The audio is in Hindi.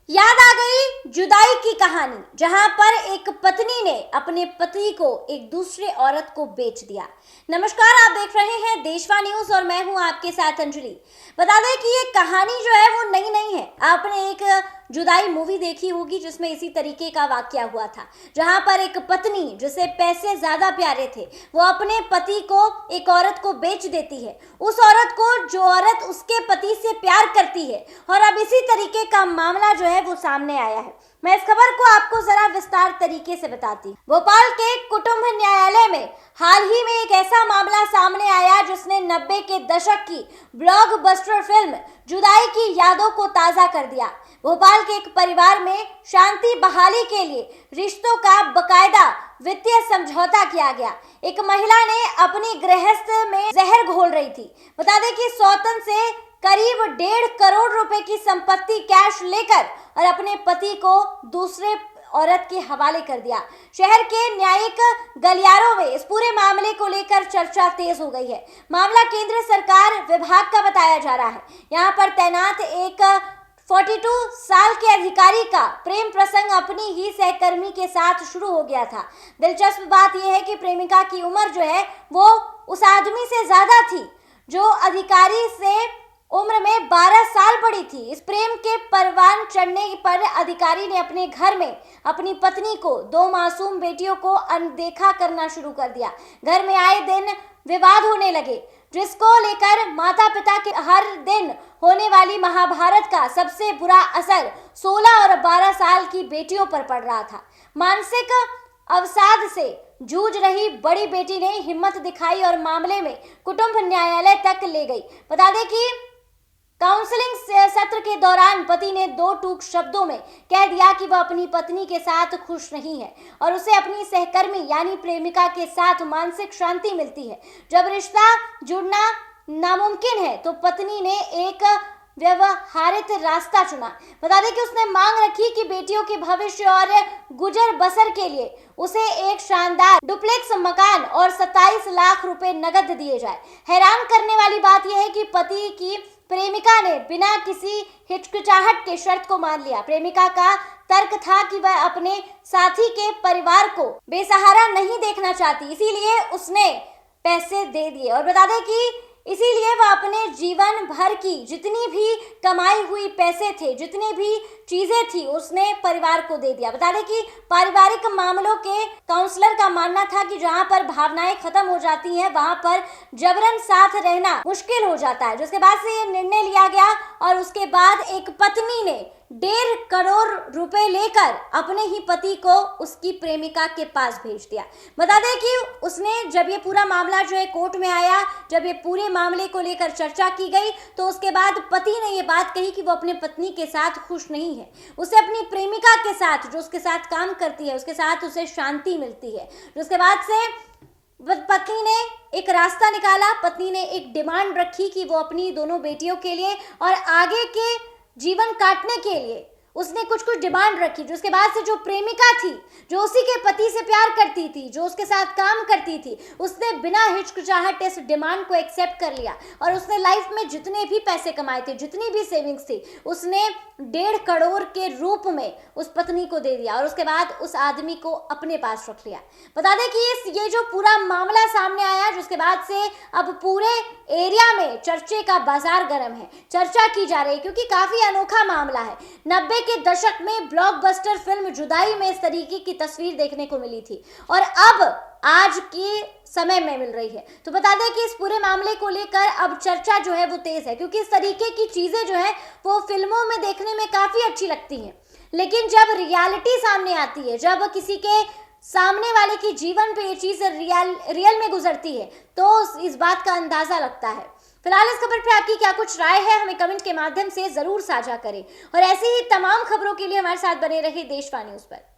याद आ गई जुदाई की कहानी, जहां पर एक पत्नी ने अपने पति को एक दूसरे औरत को बेच दिया। नमस्कार, आप देख रहे हैं देशवा न्यूज और मैं हूं आपके साथ अंजलि। बता दें कि ये कहानी जो है वो नई नहीं है। आपने एक जुदाई मूवी देखी होगी जिसमें इसी तरीके का वाकया हुआ था, जहां पर एक पत्नी जिसे पैसे ज्यादा प्यारे थे वो अपने पति को एक औरत को बेच देती है, उस औरत को जो औरत उसके पति से प्यार करती है। और अब इसी तरीके का मामला जो है वो सामने आया है। मैं इस खबर को आपको जरा विस्तार तरीके से बताती हूँ। भोपाल के कुटुंब न्यायालय में हाल ही में एक ऐसा मामला सामने आया जिसने 90 के दशक की ब्लॉकबस्टर फिल्म जुदाई की यादों को ताजा कर दिया। भोपाल के एक परिवार में शांति बहाली के लिए रिश्तों का बकायदा वित्तीय समझौता किया गया। एक महिला ने अपनी गृहस्थ में जहर घोल रही थी। बता दें कि सौतन से करीब 1.5 करोड़ रुपए की संपत्ति कैश लेकर और अपने पति को दूसरे औरत के हवाले कर दिया। शहर के न्यायिक गलियारों में इस पूरे मामले को लेकर चर्चा तेज हो गई है। मामला केंद्र सरकार विभाग का बताया जा रहा है। यहाँ पर तैनात एक 42 साल के अधिकारी का प्रेम प्रसंग अपनी ही सहकर्मी के साथ शुरू हो गया था। दिलचस्प बात यह है कि प्रेमिका की उम्र जो है वो उस आदमी से ज्यादा थी जो अधिकारी से उम्र में 12 साल बड़ी थी। इस प्रेम के परवान चढ़ने पर अधिकारी ने अपने घर में अपनी पत्नी को 2 मासूम बेटियों को अनदेखा करना शुरू कर दिया। घर में आए दिन विवाद होने लगे, जिसको लेकर माता पिता के हर दिन होने वाली महाभारत का सबसे बुरा असर 16 और 12 साल की बेटियों पर पड़ रहा था। मानसिक अवसाद से जूझ रही बड़ी बेटी ने हिम्मत दिखाई और मामले में कुटुंब न्यायालय तक ले गई। बता दें कि काउंसलिंग सत्र के दौरान पति ने 2 टूक शब्दों में कह दिया कि वह अपनी पत्नी के साथ खुश नहीं है और उसे अपनी सहकर्मी यानी प्रेमिका के साथ मानसिक शांति मिलती है। जब रिश्ता जुड़ना नामुमकिन है तो पत्नी ने एक व्यवहारित रास्ता चुना। बता दें कि उसने मांग रखी कि बेटियों के भविष्य और गुजर बसर के लिए उसे एक शानदार डुप्लेक्स मकान और 27 लाख रुपए नगद दिए जाए। हैरान करने वाली बात यह है कि पति की प्रेमिका ने बिना किसी हिचकिचाहट के शर्त को मान लिया। प्रेमिका का तर्क था कि वह अपने साथी के परिवार को बेसहारा नहीं देखना चाहती, इसीलिए उसने पैसे दे दिए। और बता दें कि इसीलिए वह अपने जीवन भर की जितनी भी कमाई हुई पैसे थे, जितनी भी चीजें थी, उसने परिवार को दे दिया। बता दें कि पारिवारिक मामलों के काउंसलर का मानना था कि जहां पर भावनाएं खत्म हो जाती हैं वहां पर जबरन साथ रहना मुश्किल हो जाता है। जिसके बाद से ये निर्णय लिया गया और उसके बाद एक पत्नी ने 1.5 करोड़ रुपए लेकर अपने ही पति को उसकी प्रेमिका के पास भेज दिया। बता दें कि उसने जब ये पूरा मामला जो है कोर्ट में आया, जब ये पूरे मामले को लेकर चर्चा की गई तो उसके बाद पति ने ये बात कही कि वो अपने पत्नी के साथ खुश नहीं है। उसे अपनी प्रेमिका के साथ, जो उसके साथ काम करती है, उसके साथ उसे शांति मिलती है। उसके बाद से पत्नी ने एक रास्ता निकाला, पत्नी ने एक डिमांड रखी कि वो अपनी दोनों बेटियों के लिए और आगे के जीवन काटने के लिए उसने कुछ डिमांड रखी। जो उसके बाद से जो प्रेमिका थी, जो उसी के पति से प्यार करती थी, जो उसके साथ काम करती थी, उसने बिना हिचकिचाहट इस डिमांड को एक्सेप्ट कर लिया और उसने लाइफ में जितने भी पैसे कमाए थे, जितनी भी सेविंग्स थी, उसने 1.5 करोड़ के रूप में उस पत्नी को दे दिया और उसके बाद उस आदमी को अपने पास रख लिया। बता दें कि ये जो पूरा मामला सामने आया, जिसके बाद से अब पूरे एरिया में चर्चे का बाजार गर्म है, चर्चा की जा रही है क्योंकि काफी अनोखा मामला है। 90 के दशक में ब्लॉकबस्टर फिल्म जुदाई में इस तरीके की तस्वीर देखने को मिली थी और अब आज के समय में मिल रही है। तो बता दें कि इस पूरे मामले को लेकर अब चर्चा जो है वो तेज है क्योंकि इस तरीके की चीजें जो है वो फिल्मों में देखने में काफी अच्छी लगती हैं, लेकिन जब रियलिटी सामने आती है, जब किसी के सामने वाले की जीवन पे ये चीज रियल में गुजरती है तो इस बात का अंदाजा लगता है। फिलहाल इस खबर पे आपकी क्या कुछ राय है, हमें कमेंट के माध्यम से जरूर साझा करें और ऐसी ही तमाम खबरों के लिए हमारे साथ बने रहिए देशवा न्यूज पर।